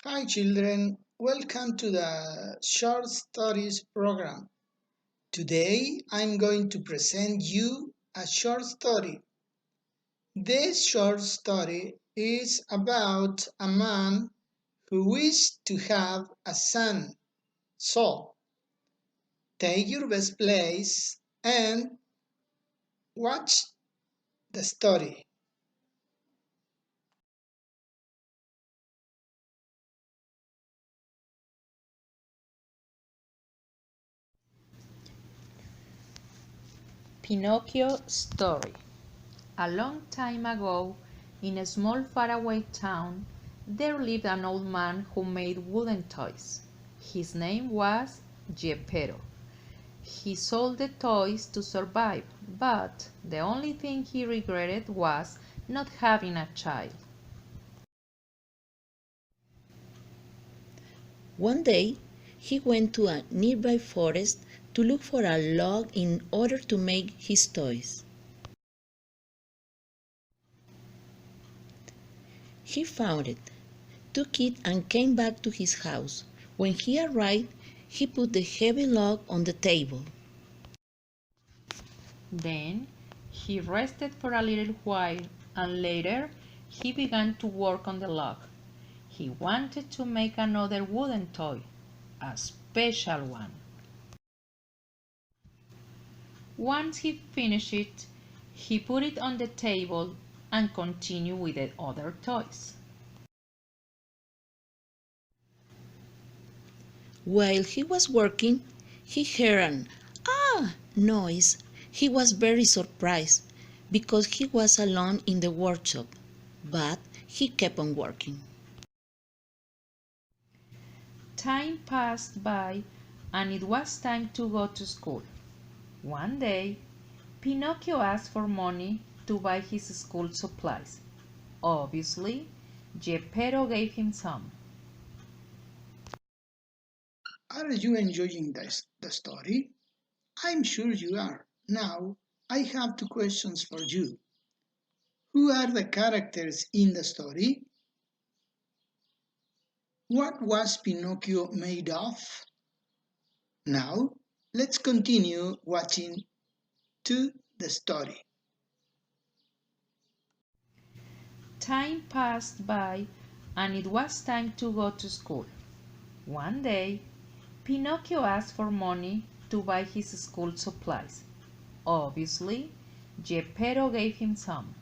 Hi children, welcome to the Short Stories program. Today I'm going to present you a short story. This short story is about a man who wished to have a son. So, take your best place and watch the story. Pinocchio story. A long time ago, in a small faraway town, there lived an old man who made wooden toys. His name was Geppetto. He sold the toys to survive, but the only thing he regretted was not having a child. One day, he went to a nearby forest to look for a log in order to make his toys. He found it, took it, and came back to his house. When he arrived, he put the heavy log on the table. Then he rested for a little while, and later he began to work on the log. He wanted to make another wooden toy, a special one. Once he finished it, he put it on the table and continued with the other toys. While he was working, he heard an "ah" noise. He was very surprised because he was alone in the workshop, but he kept on working. Time passed by and it was time to go to school. One day, Pinocchio asked for money to buy his school supplies. Obviously, Geppetto gave him some. Are you enjoying the story? I'm sure you are. Now, I have two questions for you. Who are the characters in the story? What was Pinocchio made of? Now, let's continue watching to the story. Time passed by and it was time to go to school. One day, Pinocchio asked for money to buy his school supplies. Obviously, Geppetto gave him some.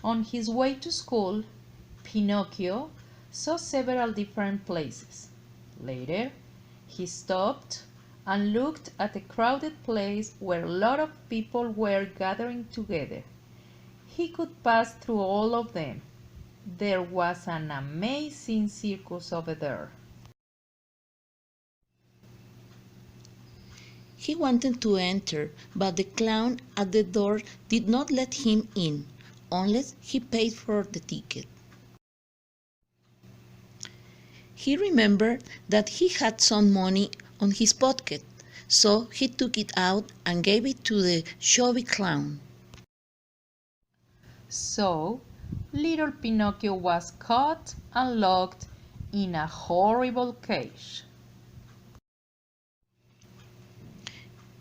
On his way to school, Pinocchio saw several different places. Later, he stopped and looked at a crowded place where a lot of people were gathering together. He could pass through all of them. There was an amazing circus over there. He wanted to enter, but the clown at the door did not let him in unless he paid for the ticket. He remembered that he had some money on his pocket, so he took it out and gave it to the shabby clown. So, little Pinocchio was caught and locked in a horrible cage.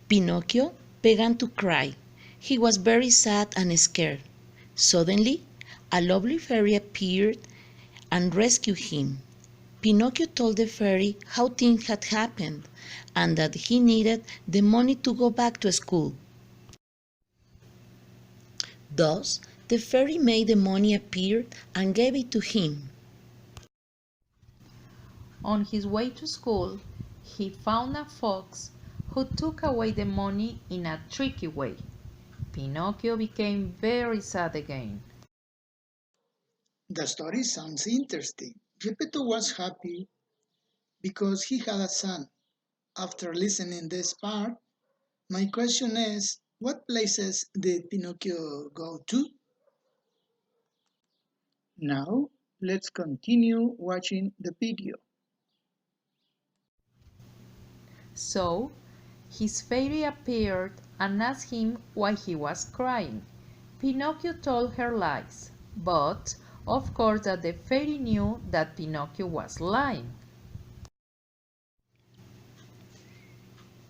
Pinocchio began to cry. He was very sad and scared. Suddenly, a lovely fairy appeared and rescued him. Pinocchio told the fairy how things had happened and that he needed the money to go back to school. Thus, the fairy made the money appear and gave it to him. On his way to school, he found a fox who took away the money in a tricky way. Pinocchio became very sad again. The story sounds interesting. Geppetto was happy because he had a son. After listening this part, my question is, what places did Pinocchio go to? Now, let's continue watching the video. So, his fairy appeared and asked him why he was crying. Pinocchio told her lies, but Of course that the fairy knew that Pinocchio was lying.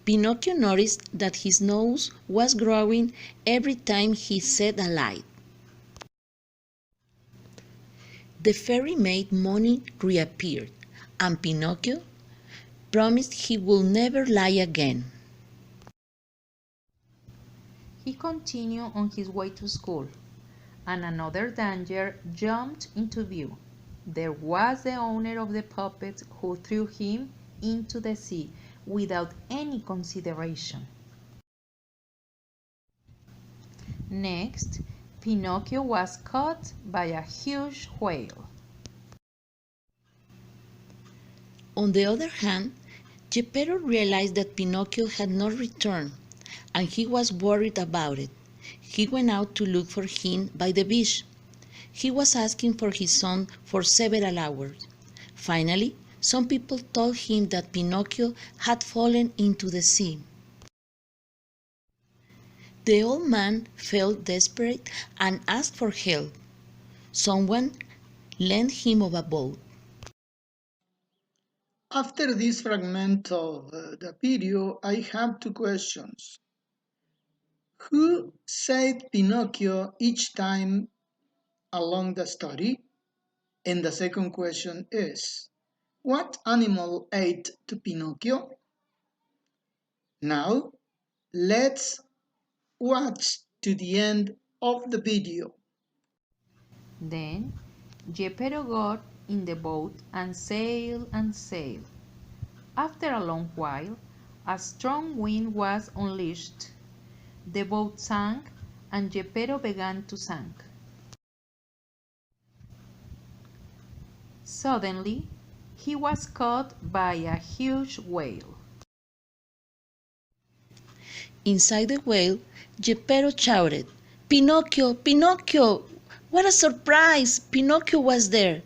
Pinocchio noticed that his nose was growing every time he said a lie. The fairy made money reappear, and Pinocchio promised he would never lie again. He continued on his way to school, and another danger jumped into view. There was the owner of the puppets who threw him into the sea without any consideration. Next, Pinocchio was caught by a huge whale. On the other hand, Geppetto realized that Pinocchio had not returned, and he was worried about it. He went out to look for him by the beach. He was asking for his son for several hours. Finally, some people told him that Pinocchio had fallen into the sea. The old man felt desperate and asked for help. Someone lent him a boat. After this fragment of the video, I have two questions. Who saved Pinocchio each time along the story? And the second question is, what animal ate to Pinocchio? Now, let's watch to the end of the video. Then Geppetto got in the boat and sailed and sailed. After a long while, a strong wind was unleashed. The boat sank, and Geppetto began to sink. Suddenly, he was caught by a huge whale. Inside the whale, Geppetto shouted, "Pinocchio! Pinocchio!" What a surprise! Pinocchio was there.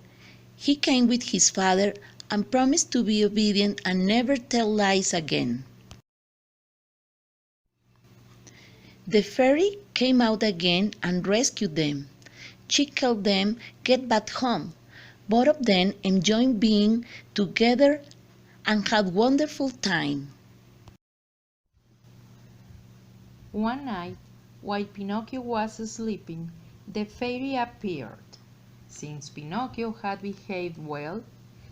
He came with his father and promised to be obedient and never tell lies again. The fairy came out again and rescued them. She helped them get back home. Both of them enjoyed being together and had wonderful time. One night, while Pinocchio was sleeping, the fairy appeared. Since Pinocchio had behaved well,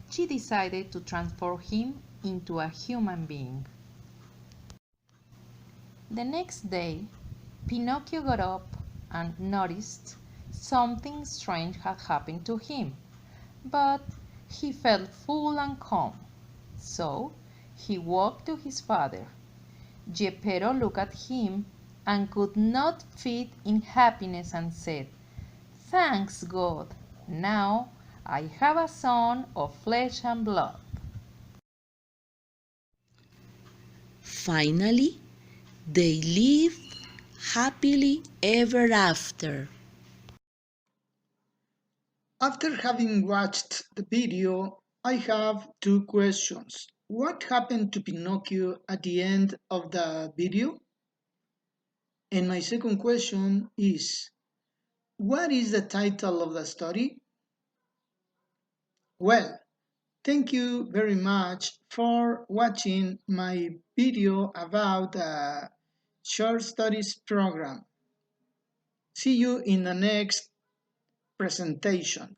she decided to transform him into a human being. The next day, Pinocchio got up and noticed something strange had happened to him, but he felt full and calm. So he walked to his father. Geppetto looked at him and could not feed in happiness and said, "Thanks God, now I have a son of flesh and blood." Finally, they lived happily ever after. After having watched the video, I have two questions. What happened to Pinocchio at the end of the video? And my second question is, what is the title of the story? Well, thank you very much for watching my video about the short stories program. See you in the next presentation.